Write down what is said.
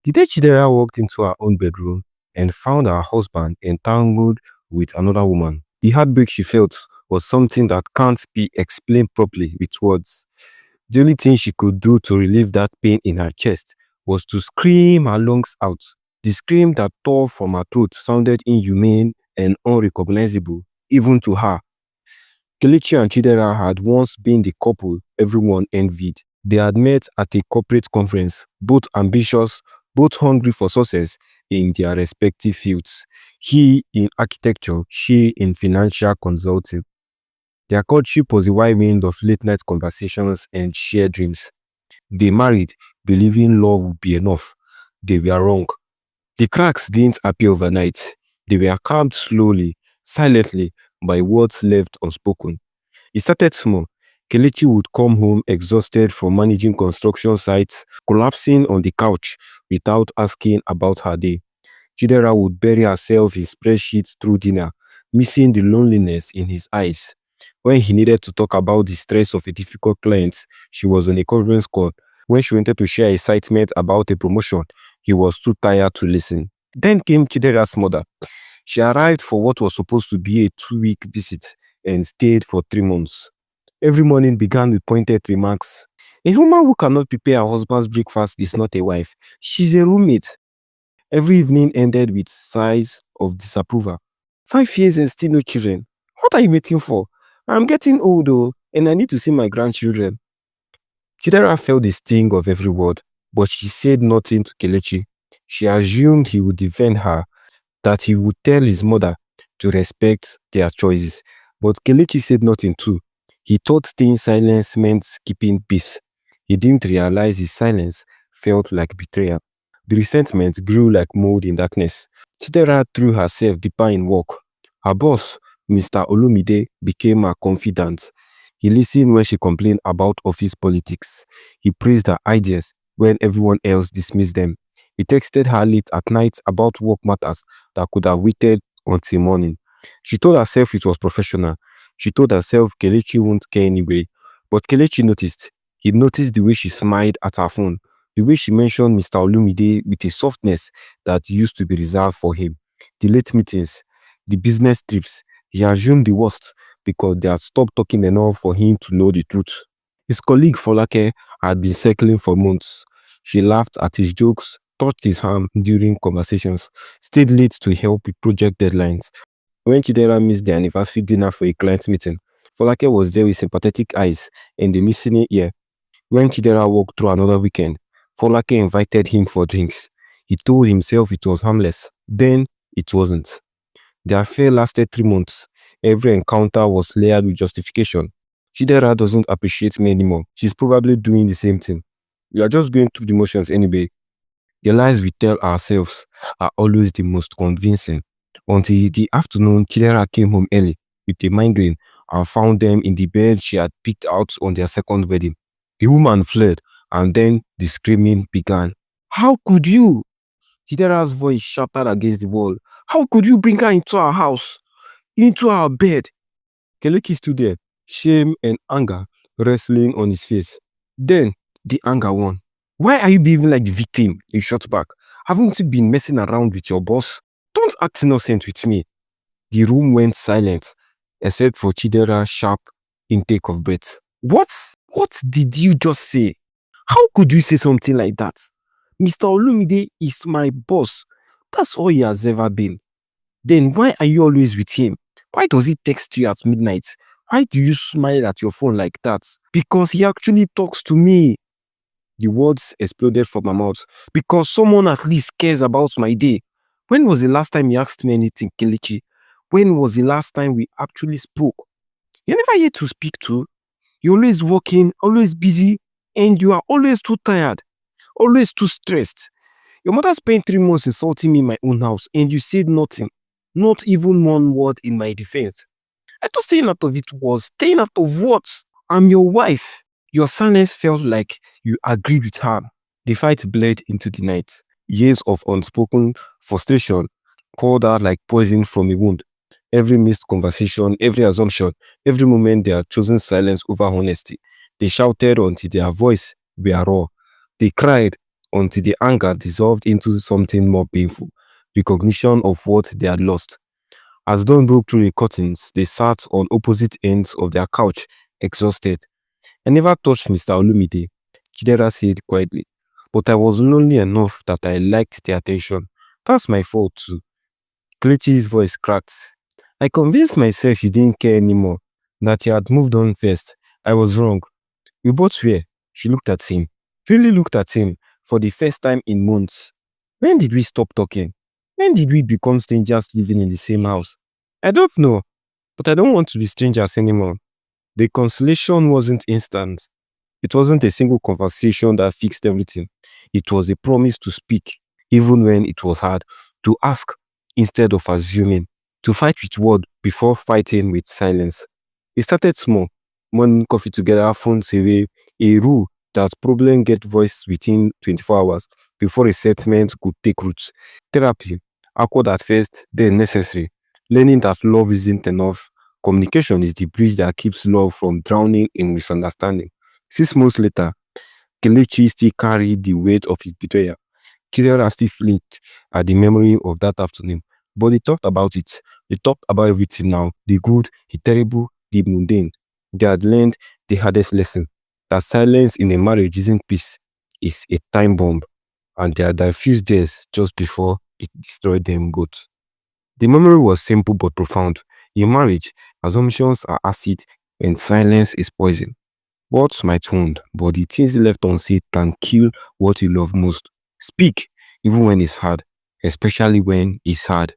The day Chidera walked into her own bedroom and found her husband entangled with another woman, the heartbreak she felt was something that can't be explained properly with words. The only thing she could do to relieve that pain in her chest was to scream her lungs out. The scream that tore from her throat sounded inhumane and unrecognizable, even to her. Kelechi and Chidera had once been the couple everyone envied. They had met at a corporate conference, both ambitious, both hungry for success in their respective fields. He in architecture, she in financial consulting. Their courtship was a whirlwind of late-night conversations and shared dreams. They married, believing love would be enough. They were wrong. The cracks didn't appear overnight. They were calmed slowly, silently, by words left unspoken. It started small. Kelechi would come home exhausted from managing construction sites, collapsing on the couch without asking about her day. Chidera would bury herself in spreadsheets through dinner, missing the loneliness in his eyes. When he needed to talk about the stress of a difficult client, she was on a conference call. When she wanted to share excitement about a promotion, he was too tired to listen. Then came Chidera's mother. She arrived for what was supposed to be a 2-week visit and stayed for 3 months. Every morning began with pointed remarks. A woman who cannot prepare her husband's breakfast is not a wife. She's a roommate. Every evening ended with sighs of disapproval. 5 years and still no children. What are you waiting for? I'm getting old though, and I need to see my grandchildren. Chidera felt the sting of every word, but she said nothing to Kelechi. She assumed he would defend her, that he would tell his mother to respect their choices. But Kelechi said nothing too. He thought staying silent meant keeping peace. He didn't realize his silence felt like betrayal. The resentment grew like mold in darkness. Chidera threw herself deeper in work. Her boss, Mr. Olumide, became her confidant. He listened when she complained about office politics. He praised her ideas when everyone else dismissed them. He texted her late at night about work matters that could have waited until morning. She told herself it was professional. She told herself Kelechi won't care anyway. But Kelechi noticed. He noticed the way she smiled at her phone, the way she mentioned Mr. Olumide with a softness that used to be reserved for him. The late meetings, the business trips, he assumed the worst because they had stopped talking enough for him to know the truth. His colleague Folake had been circling for months. She laughed at his jokes, touched his arm during conversations, stayed late to help with project deadlines. When Chidera missed the anniversary dinner for a client meeting, Folake was there with sympathetic eyes and a listening ear. When Chidera walked through another weekend, Folake invited him for drinks. He told himself it was harmless. Then it wasn't. The affair lasted 3 months. Every encounter was layered with justification. Chidera doesn't appreciate me anymore. She's probably doing the same thing. We are just going through the motions anyway. The lies we tell ourselves are always the most convincing. Until the afternoon, Chidera came home early with a migraine and found them in the bed she had picked out on their second wedding. The woman fled, and then the screaming began. How could you? Chidera's voice shattered against the wall. How could you bring her into our house? Into our bed? Kelechi stood there, shame and anger wrestling on his face. Then the anger won. Why are you behaving like the victim? He shot back. Haven't you been messing around with your boss? Don't act innocent with me. The room went silent, except for Chidera's sharp intake of breath. What? What did you just say? How could you say something like that? Mr. Olumide is my boss. That's all he has ever been. Then why are you always with him? Why does he text you at midnight? Why do you smile at your phone like that? Because he actually talks to me. The words exploded from my mouth. Because someone at least cares about my day. When was the last time you asked me anything, Kelechi? When was the last time we actually spoke? You're never here to speak to. You're always working, always busy, and you are always too tired, always too stressed. Your mother spent 3 months insulting me in my own house, and you said nothing, not even one word in my defense. I thought staying out of it was staying out of what? I'm your wife. Your silence felt like you agreed with her. The fight bled into the night. Years of unspoken frustration poured out like poison from a wound. Every missed conversation, every assumption, every moment they had chosen silence over honesty. They shouted until their voice were raw. They cried until the anger dissolved into something more painful, recognition of what they had lost. As dawn broke through the curtains, they sat on opposite ends of their couch, exhausted. I never touched Mr. Olumide, Chidera said quietly, but I was lonely enough that I liked the attention. That's my fault too. Kelechi's voice cracked. I convinced myself he didn't care anymore, that he had moved on first. I was wrong. We both were. She looked at him, really looked at him, for the first time in months. When did we stop talking? When did we become strangers living in the same house? I don't know, but I don't want to be strangers anymore. The consolation wasn't instant. It wasn't a single conversation that fixed everything. It was a promise to speak, even when it was hard, to ask instead of assuming, to fight with word before fighting with silence. It started small, morning coffee together, phones away, a rule that problem get voiced within 24 hours before a settlement could take root. Therapy, awkward at first, then necessary. Learning that love isn't enough. Communication is the bridge that keeps love from drowning in misunderstanding. 6 months later, Kelechi still carried the weight of his betrayal. Chidera still flinched at the memory of that afternoon. But they talked about it. They talked about everything now. The good, the terrible, the mundane. They had learned the hardest lesson. That silence in a marriage isn't peace. It's a time bomb. And they had diffused theirs just before it destroyed them both. The memory was simple but profound. In marriage, assumptions are acid and silence is poison. Words might wound, but the things left unsaid can kill what you love most. Speak, even when it's hard, especially when it's hard.